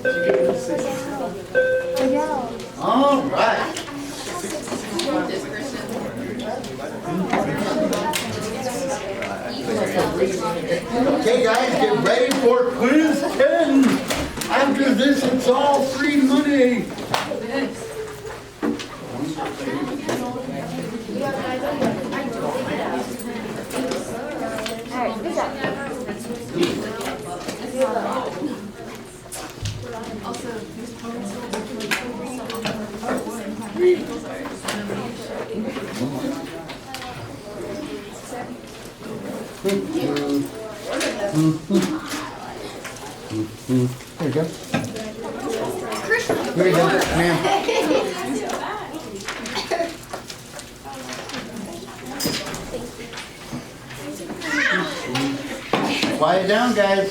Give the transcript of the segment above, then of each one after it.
All right. Okay, guys, get ready for quiz 10. After this, it's all free money. There you go. Here you go, ma'am. Quiet down, guys.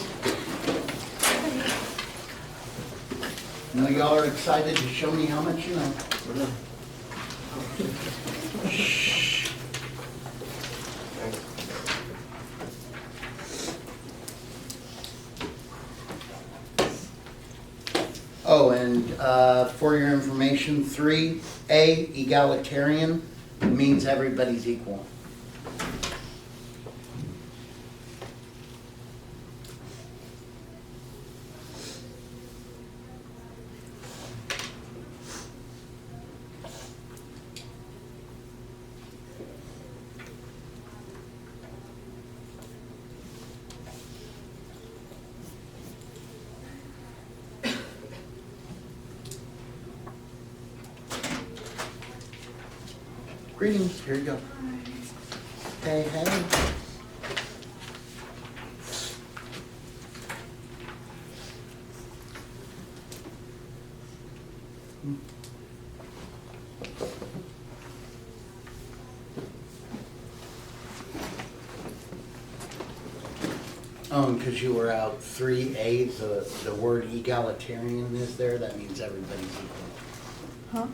I know y'all are excited to show me how much you know. Oh, and for your information, 3A, egalitarian, means everybody's equal. Greetings, here you go. Hey, hey. Oh, because you were out 3A, the word egalitarian is there, that means everybody's equal. Huh?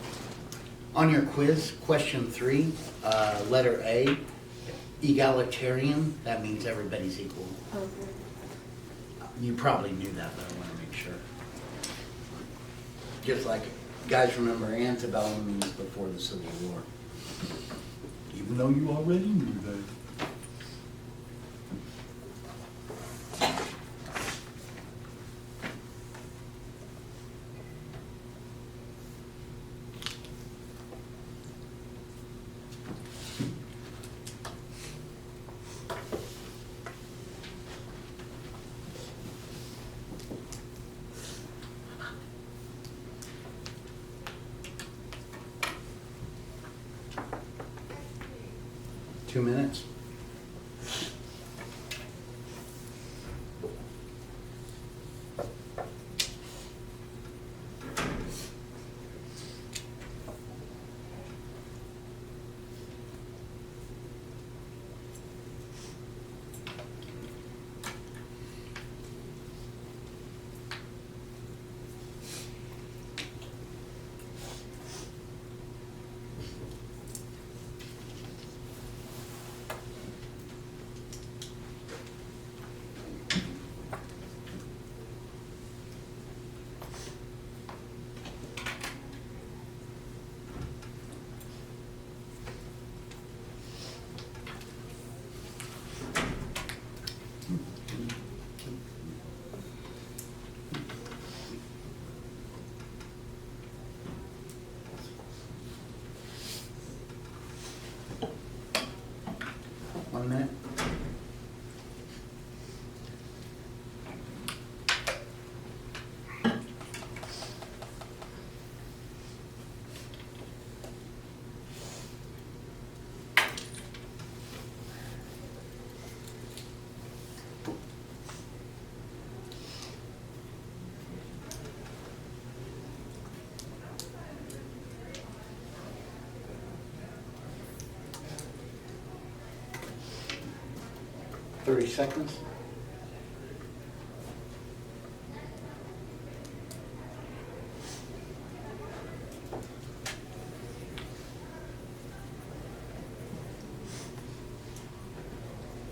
On your quiz, question 3, letter A, egalitarian, that means everybody's equal. Okay. You probably knew that, but I want to make sure. Just like, guys remember antebellum means before the Civil War. Even though you already knew that. Two minutes. One minute. Thirty seconds.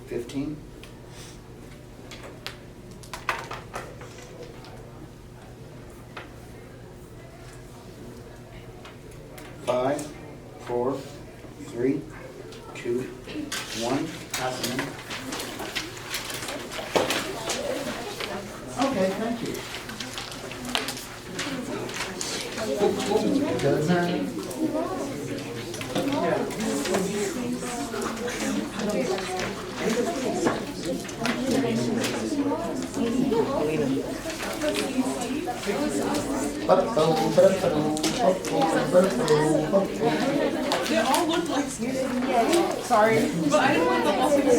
$15. 5, 4, 3, 2, 1. Pass them in. Okay, thank you. They all look like sorry, but I didn't want them all to be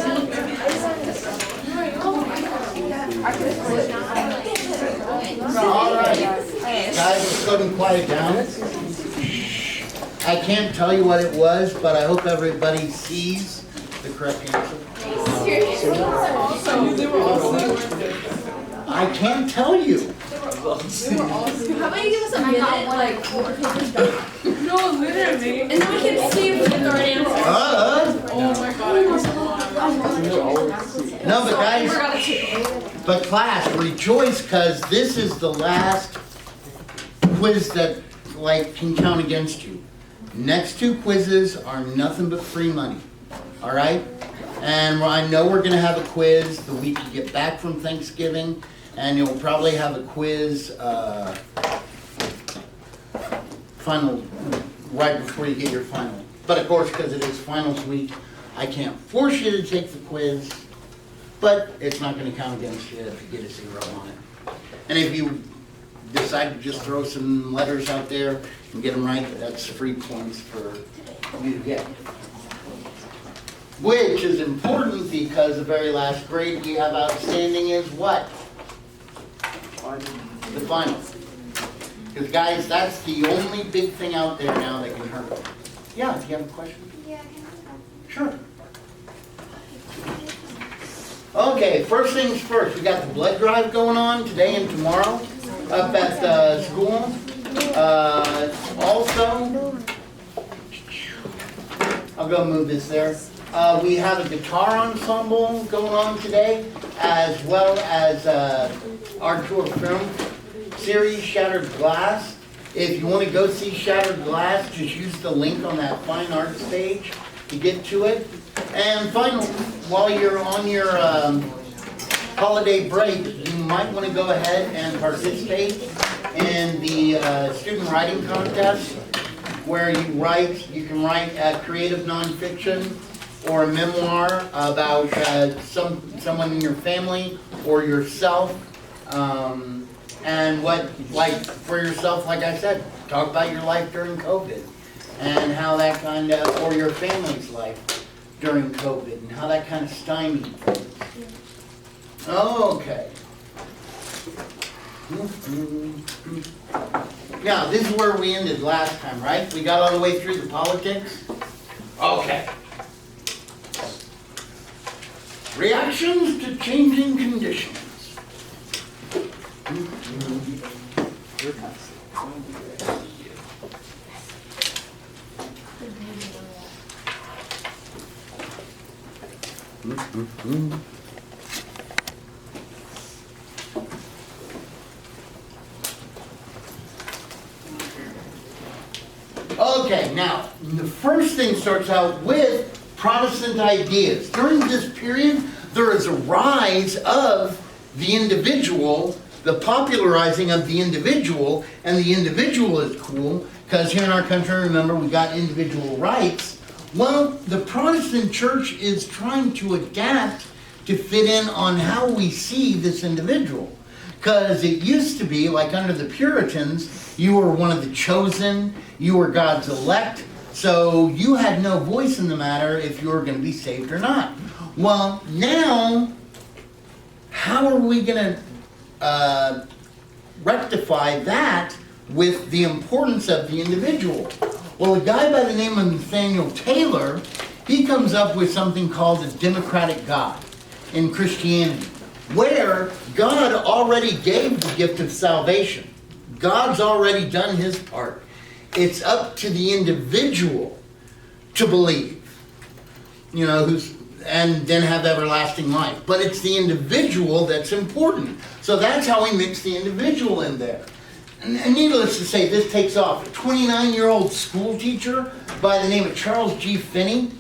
All right, guys, let's go and quiet down. I can't tell you what it was, but I hope everybody sees the correct answer. I can't tell you. How about you give us a minute, like, no, literally. and then we can see if we get the right answer. Oh my god. No, but guys, Forgot it too. but class, rejoice, because this is the last quiz that like can count against you. Next 2 quizzes are nothing but free money. All right? And I know we're gonna have a quiz the week you get back from Thanksgiving, and you'll probably have a quiz final right before you get your final. But of course, because it is finals week, I can't force you to take the quiz, but it's not gonna count against you if you get a 0 on it. And if you decide to just throw some letters out there and get them right, that's free points for you to get. Which is important because the very last grade we have outstanding is what? The final. Because guys, that's the only big thing out there now that can hurt. Yeah, if you have a question? Yeah, can I Sure. Okay, first things first, we got the blood drive going on today and tomorrow up at the school. Also, I'll go move this there. We have a guitar ensemble going on today, as well as our short film series, Shattered Glass. If you want to go see Shattered Glass, just use the link on that fine arts page to get to it. And finally, while you're on your holiday break, you might want to go ahead and participate in the student writing contest, where you can write a creative nonfiction or a memoir about someone in your family or yourself. And what, like, for yourself, like I said, talk about your life during COVID and how that kind of, or your family's life during COVID and how that kind of stymied things. Okay. Now, this is where we ended last time, right? We got all the way through the politics? Okay. Reactions to changing conditions. Okay, now, the first thing starts out with Protestant ideas. During this period, there is a rise of the individual, the popularizing of the individual, and the individual is cool, because here in our country, remember, we got individual rights. Well, the Protestant church is trying to adapt to fit in on how we see this individual. Because it used to be, like under the Puritans, you were one of the chosen, you were God's elect, so you had no voice in the matter if you were going to be saved or not. Well, now, how are we going to rectify that with the importance of the individual? Well, a guy by the name of Nathaniel Taylor, he comes up with something called a democratic God in Christianity, where God already gave the gift of salvation. God's already done his part. It's up to the individual to believe, and then have everlasting life. But it's the individual that's important. So that's how we mix the individual in there. And needless to say, this takes off. A 29-year-old school teacher by the name of Charles G. Finney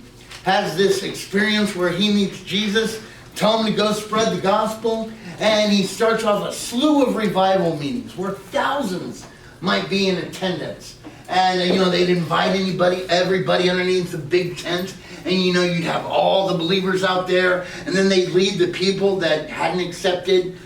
has this experience where he meets Jesus, tell him to go spread the gospel, and he starts off a slew of revival meetings where thousands might be in attendance. And they'd invite everybody underneath the big tent, and you'd have all the believers out there, and then they'd lead the people that hadn't accepted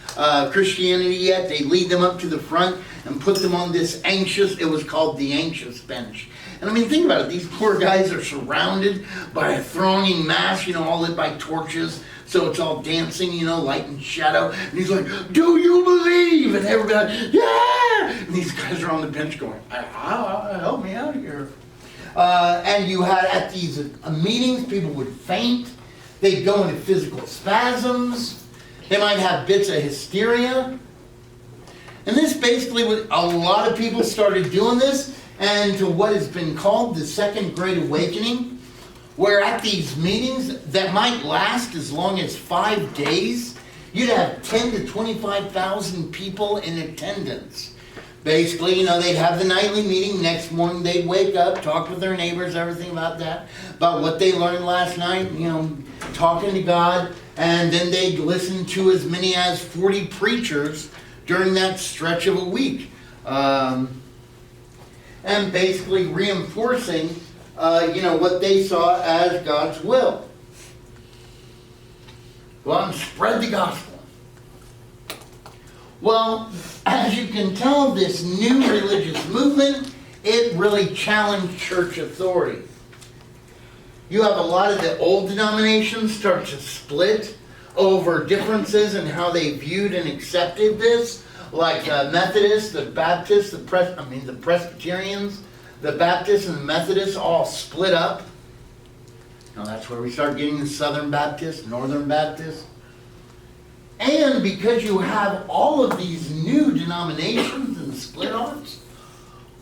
Christianity yet. They'd lead them up to the front and put them on this it was called the anxious bench. And I mean, think about it. These poor guys are surrounded by a thronging mass, all lit by torches. So it's all dancing, light and shadow. And he's like, do you believe? And everybody, yeah! And these guys are on the bench going, help me out here. And you had at these meetings, people would faint. They'd go into physical spasms. They might have bits of hysteria. And this basically, a lot of people started doing this, and to what has been called the Second Great Awakening, where at these meetings that might last as long as 5 days, you'd have 10 to 25,000 people in attendance. Basically, they'd have the nightly meeting. Next morning, they'd wake up, talk with their neighbors, everything about that, about what they learned last night, talking to God, and then they'd listen to as many as 40 preachers during that stretch of a week. And basically reinforcing, what they saw as God's will. Go out and spread the gospel. Well, as you can tell, this new religious movement, it really challenged church authority. You have a lot of the old denominations start to split over differences in how they viewed and accepted this, like the Methodists, the Baptists, the Presbyterians, the Baptists and the Methodists all split up. Now that's where we start getting the Southern Baptists, Northern Baptists. And because you have all of these new denominations and split-offs,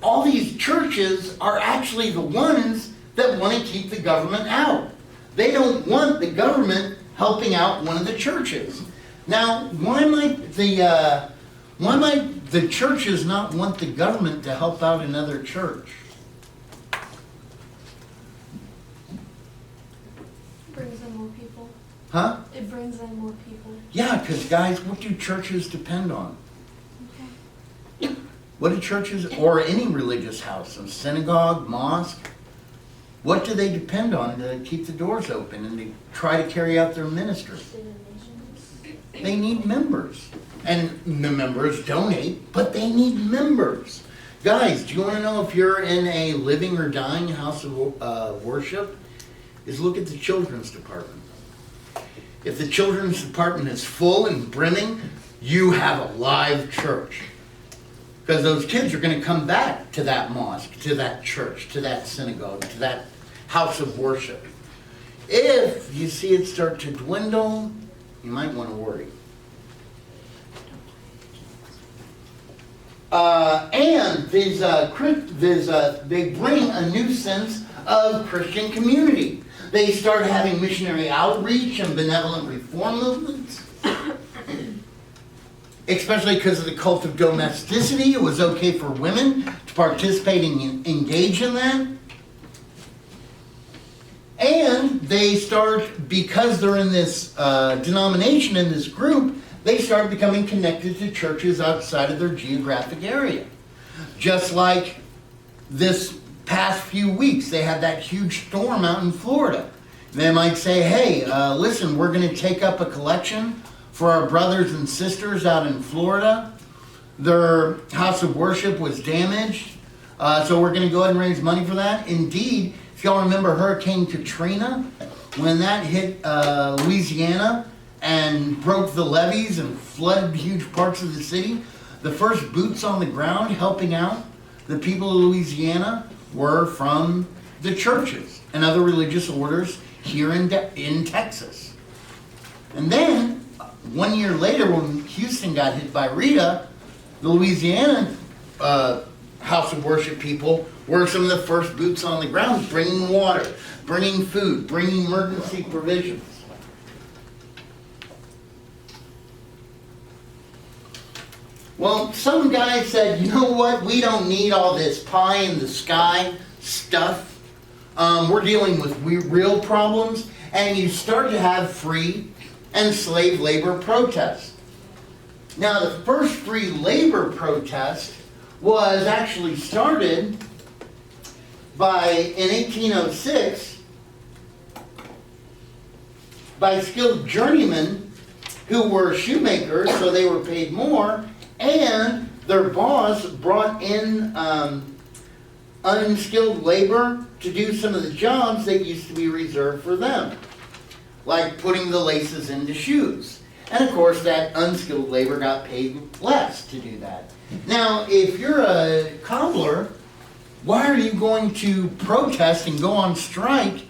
all these churches are actually the ones that want to keep the government out. They don't want the government helping out one of the churches. Now, why might the churches not want the government to help out another church? Brings in more people. Huh? It brings in more people. Yeah, because guys, what do churches depend on? Okay. What do churches, or any religious house, a synagogue, mosque, what do they depend on to keep the doors open and to try to carry out their ministry? They need members. And the members donate, but they need members. Guys, do you want to know if you're in a living or dying house of worship? Is look at the children's department. If the children's department is full and brimming, you have a live church. Because those kids are going to come back to that mosque, to that church, to that synagogue, to that house of worship. If you see it start to dwindle, you might want to worry. And they bring a new sense of Christian community. They start having missionary outreach and benevolent reform movements. Especially because of the cult of domesticity. It was okay for women to participate and engage in that. And they start, because they're in this denomination, in this group, they start becoming connected to churches outside of their geographic area. Just like this past few weeks, they had that huge storm out in Florida. They might say, hey, listen, we're going to take up a collection for our brothers and sisters out in Florida. Their house of worship was damaged, so we're going to go ahead and raise money for that. Indeed, if y'all remember Hurricane Katrina, when that hit Louisiana and broke the levees and flooded huge parts of the city, the first boots on the ground helping out the people of Louisiana were from the churches and other religious orders here in Texas. And then, 1 year later, when Houston got hit by Rita, the Louisiana house of worship people were some of the first boots on the ground, bringing water, bringing food, bringing emergency provisions. Well, some guy said, you know what, we don't need all this pie in the sky stuff. We're dealing with real problems, and you start to have free and slave labor protests. Now, the first free labor protest was actually started in 1806 by skilled journeymen who were shoemakers, so they were paid more, and their boss brought in unskilled labor to do some of the jobs that used to be reserved for them, like putting the laces into shoes. And of course, that unskilled labor got paid less to do that. Now, if you're a cobbler, why are you going to protest and go on strike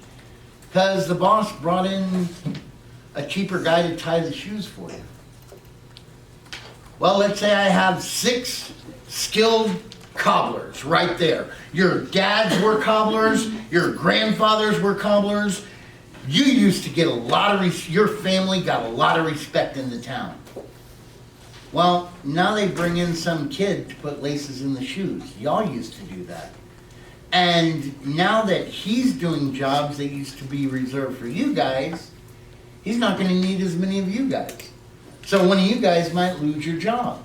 because the boss brought in a cheaper guy to tie the shoes for you? Well, let's say I have 6 skilled cobblers right there. Your dads were cobblers, your grandfathers were cobblers. You used to get a lot of, your family got a lot of respect in the town. Well, now they bring in some kid to put laces in the shoes. Y'all used to do that. And now that he's doing jobs that used to be reserved for you guys, he's not going to need as many of you guys. So one of you guys might lose your job.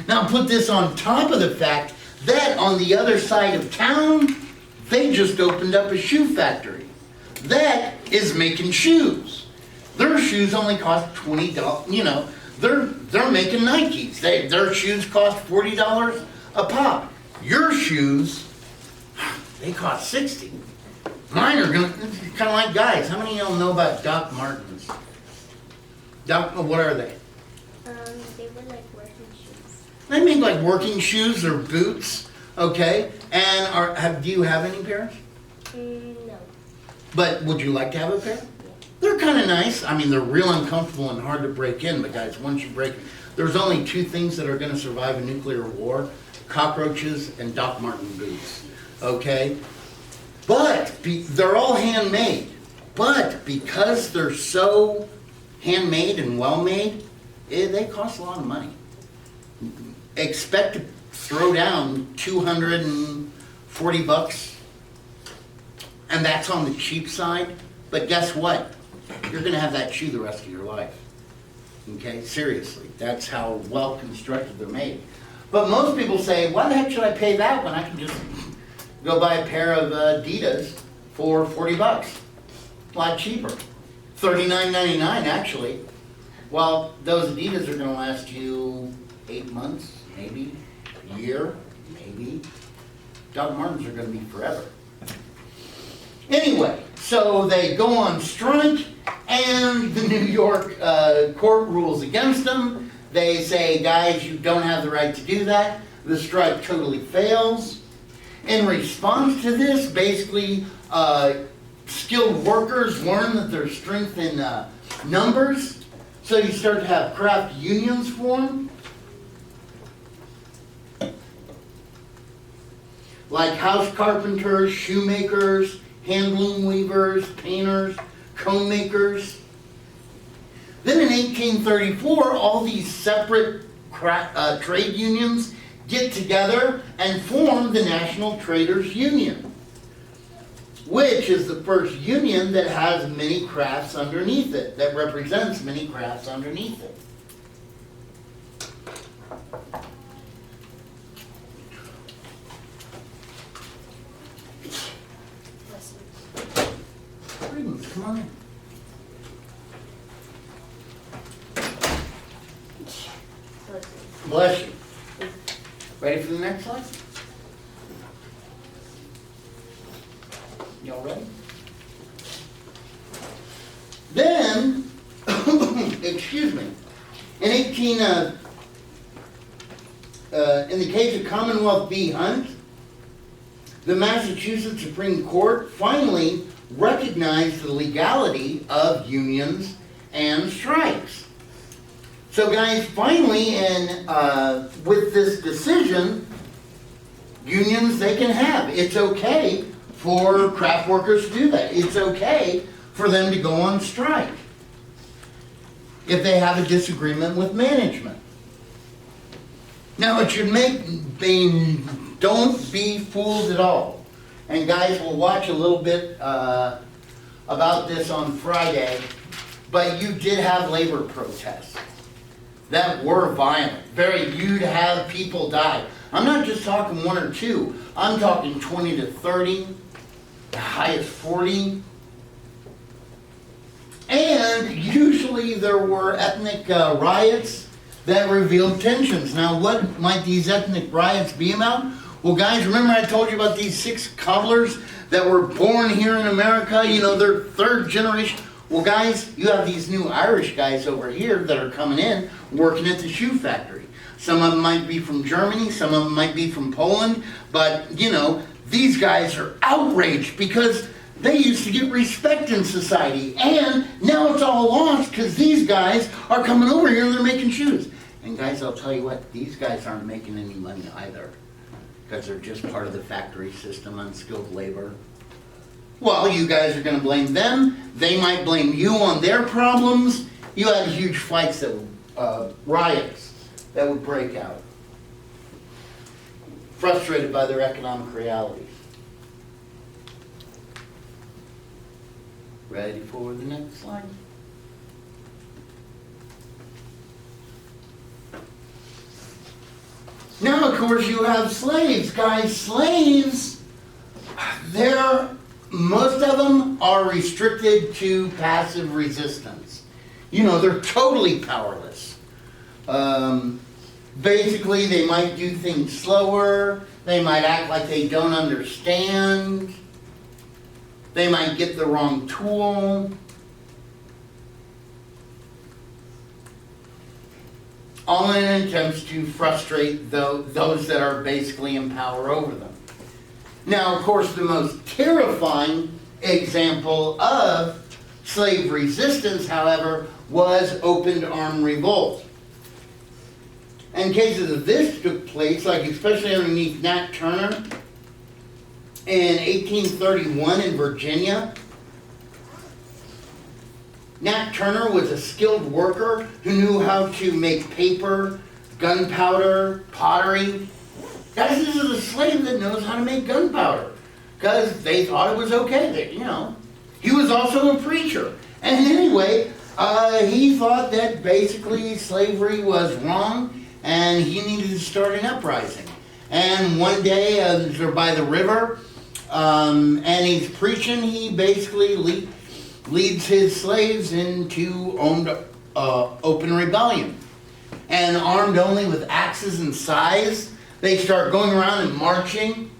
Now put this on top of the fact that on the other side of town, they just opened up a shoe factory that is making shoes. Their shoes only cost $20, you know, they're making Nikes. Their shoes cost $40 a pop. Your shoes, they cost $60. Mine are kind of like, guys, how many of y'all know about Doc Martens? What are they? They were like working shoes. They make like working shoes or boots, okay? And do you have any pairs? No. But would you like to have a pair? They're kind of nice. I mean, they're real uncomfortable and hard to break in, but guys, once you break, there's only 2 things that are going to survive a nuclear war: cockroaches and Doc Marten boots, okay? But they're all handmade. But because they're so handmade and well-made, they cost a lot of money. Expect to throw down $240, and that's on the cheap side. But guess what? You're going to have that shoe the rest of your life. Okay, seriously, that's how well constructed they're made. But most people say, why the heck should I pay that when I can just go buy a pair of Adidas for $40? A lot cheaper. $39.99 actually. Well, those Adidas are going to last you 8 months, maybe a year, maybe. Doc Martens are going to be forever. Anyway, so they go on strike, and the New York court rules against them. They say, guys, you don't have the right to do that. The strike totally fails. In response to this, basically, skilled workers learn that there's strength in numbers, so you start to have craft unions form. Like house carpenters, shoemakers, hand loom weavers, painters, comb makers. Then in 1834, all these separate trade unions get together and form the National Traders Union, which is the first union that has many crafts underneath it, that represents many crafts underneath it. Greetings, come on in. Bless you. Ready for the next slide? Y'all ready? Then, excuse me, in the case of Commonwealth v. Hunt, the Massachusetts Supreme Court finally recognized the legality of unions and strikes. So guys, finally, with this decision, unions they can have. It's okay for craft workers to do that. It's okay for them to go on strike if they have a disagreement with management. Now it should don't be fooled at all. And guys, we'll watch a little bit about this on Friday, but you did have labor protests that were violent. You'd have people die. I'm not just talking 1 or 2, I'm talking 20 to 30, the highest 40. And usually there were ethnic riots that revealed tensions. Now, what might these ethnic riots be about? Well, guys, remember I told you about these 6 cobblers that were born here in America? You know, they're 3rd generation. Well, guys, you have these new Irish guys over here that are coming in, working at the shoe factory. Some of them might be from Germany, some of them might be from Poland, but, you know, these guys are outraged because they used to get respect in society, and now it's all lost because these guys are coming over here and they're making shoes. And guys, I'll tell you what, these guys aren't making any money either because they're just part of the factory system, unskilled labor. Well, you guys are going to blame them. They might blame you on their problems. You had huge fights riots that would break out. Frustrated by their economic realities. Ready for the next slide? Now, of course, you have slaves. Guys, slaves, most of them are restricted to passive resistance. You know, they're totally powerless. Basically, they might do things slower. They might act like they don't understand. They might get the wrong tool. All in an attempt to frustrate those that are basically in power over them. Now, of course, the most terrifying example of slave resistance, however, was open arm revolt. And cases of this took place, like especially underneath Nat Turner in 1831 in Virginia. Nat Turner was a skilled worker who knew how to make paper, gunpowder, pottery. Guys, this is a slave that knows how to make gunpowder because they thought it was okay. You know, he was also a preacher. And anyway, he thought that basically slavery was wrong and he needed to start an uprising. And one day, they're by the river, and he's preaching. He basically leads his slaves into open rebellion. And armed only with axes and scythes, they start going around and marching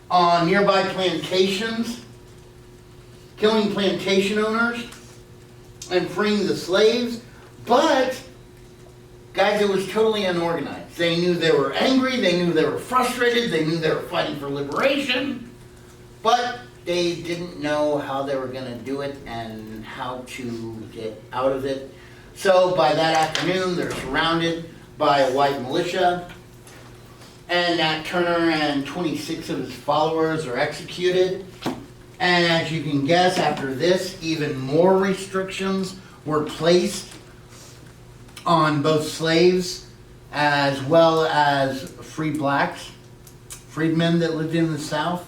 on nearby plantations, killing plantation owners, and freeing the slaves. But, guys, it was totally unorganized. They knew they were angry, they knew they were frustrated, they knew they were fighting for liberation, but they didn't know how they were going to do it and how to get out of it. So by that afternoon, they're surrounded by a white militia, and Nat Turner and 26 of his followers are executed. And as you can guess, after this, even more restrictions were placed on both slaves as well as free blacks, freedmen that lived in the South.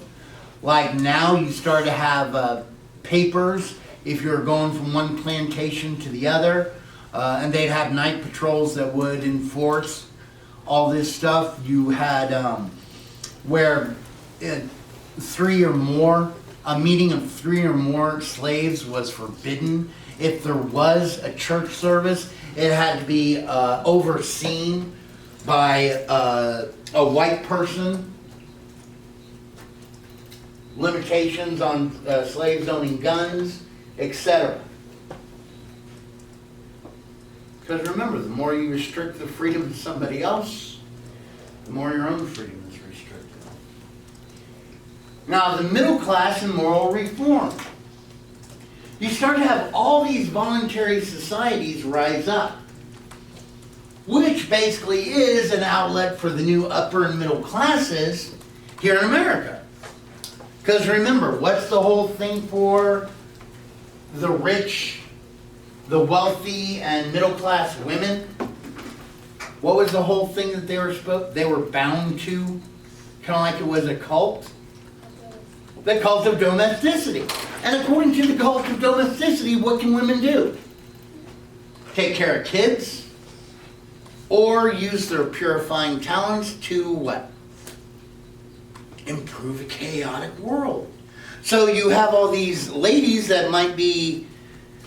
Like now, you start to have papers if you're going from one plantation to the other, and they'd have night patrols that would enforce all this stuff. You had where 3 or more, a meeting of 3 or more slaves was forbidden. If there was a church service, it had to be overseen by a white person. Limitations on slaves owning guns, etc. Because remember, the more you restrict the freedom of somebody else, the more your own freedom is restricted. Now, the middle class and moral reform. You start to have all these voluntary societies rise up, which basically is an outlet for the new upper and middle classes here in America. Because remember, what's the whole thing for the rich, the wealthy, and middle class women? What was the whole thing that they were bound to? Kind of like it was a cult? The cult of domesticity. And according to the cult of domesticity, what can women do? Take care of kids, or use their purifying talents to what? Improve a chaotic world. So you have all these ladies that might be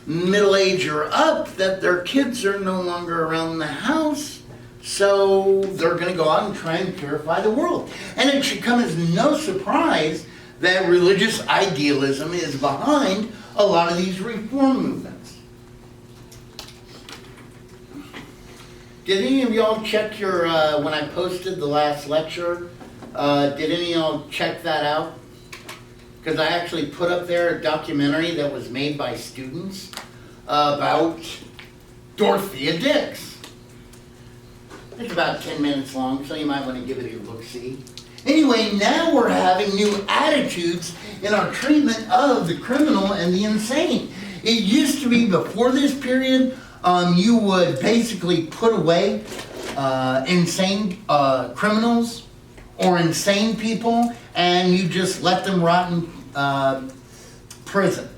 middle-aged or up, that their kids are no longer around the house, so they're going to go out and try and purify the world. And it should come as no surprise that religious idealism is behind a lot of these reform movements. Did any of y'all check your, when I posted the last lecture, did any of y'all check that out? Because I actually put up there a documentary that was made by students about Dorothea Dix. It's about 10 minutes long, so you might want to give it a look-see. Anyway, now we're having new attitudes in our treatment of the criminal and the insane. It used to be before this period, you would basically put away insane criminals or insane people, and you just let them rot in prison,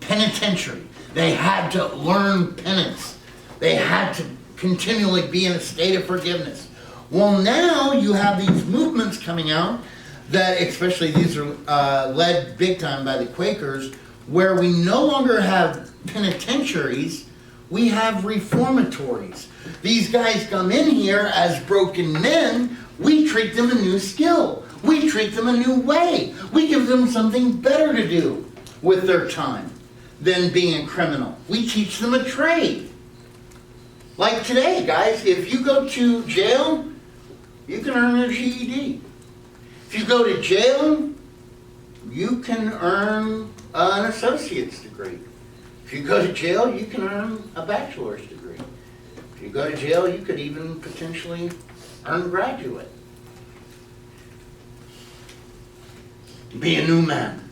penitentiary. They had to learn penance. They had to continually be in a state of forgiveness. Well, now you have these movements coming out that, especially these are led big time by the Quakers, where we no longer have penitentiaries, we have reformatories. These guys come in here as broken men. We treat them a new skill. We treat them a new way. We give them something better to do with their time than being a criminal. We teach them a trade. Like today, guys, if you go to jail, you can earn a GED. If you go to jail, you can earn an associate's degree. If you go to jail, you can earn a bachelor's degree. If you go to jail, you could even potentially earn graduate. Be a new man.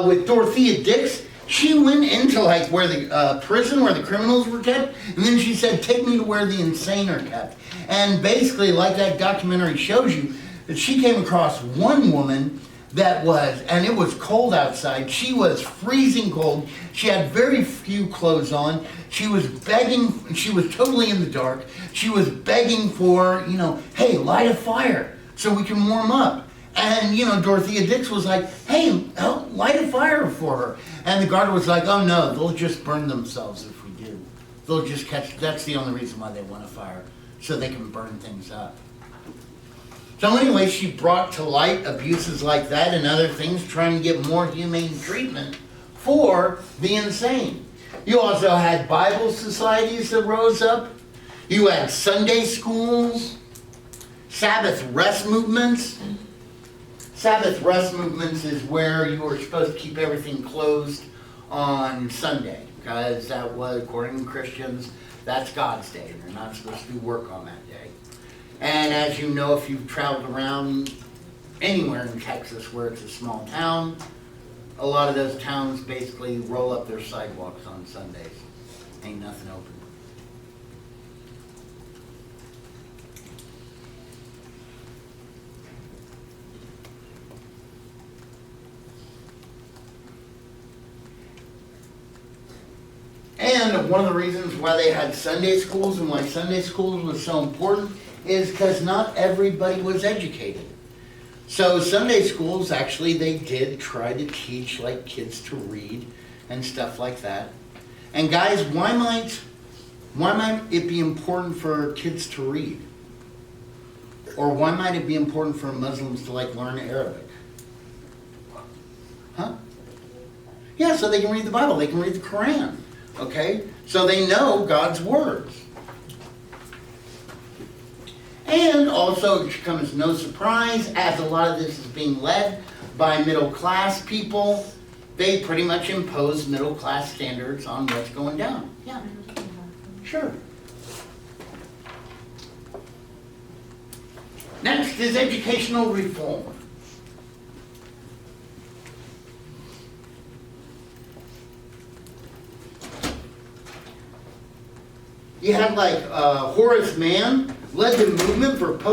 With Dorothea Dix, she went into like where the prison where the criminals were kept, and then she said, take me to where the insane are kept. And basically, like that documentary shows you, that she came across one woman that was, and it was cold outside, she was freezing cold, she had very few clothes on, she was begging, she was totally in the dark, she was begging for, hey, light a fire so we can warm up. And, Dorothea Dix was like, hey, light a fire for her. And the guard was like, oh no, they'll just burn themselves if we do. They'll just catch, that's the only reason why they want a fire, so they can burn things up. So anyway, she brought to light abuses like that and other things, trying to get more humane treatment for the insane. You also had Bible societies that rose up. You had Sunday schools, Sabbath rest movements. Sabbath rest movements is where you were supposed to keep everything closed on Sunday, because that was, according to Christians, that's God's day. They're not supposed to do work on that day. And as you know, if you've traveled around anywhere in Texas where it's a small town, a lot of those towns basically roll up their sidewalks on Sundays. Ain't nothing open. And one of the reasons why they had Sunday schools and why Sunday schools was so important is because not everybody was educated. So Sunday schools, actually, they did try to teach like kids to read and stuff like that. And guys, why might it be important for kids to read? Or why might it be important for Muslims to like learn Arabic? Huh? Yeah, so they can read the Bible, they can read the Quran. Okay? So they know God's words. And also, it should come as no surprise, as a lot of this is being led by middle class people, they pretty much impose middle class standards on what's going down. Yeah. Sure. Next is educational reform. You had like Horace Mann, led the movement for public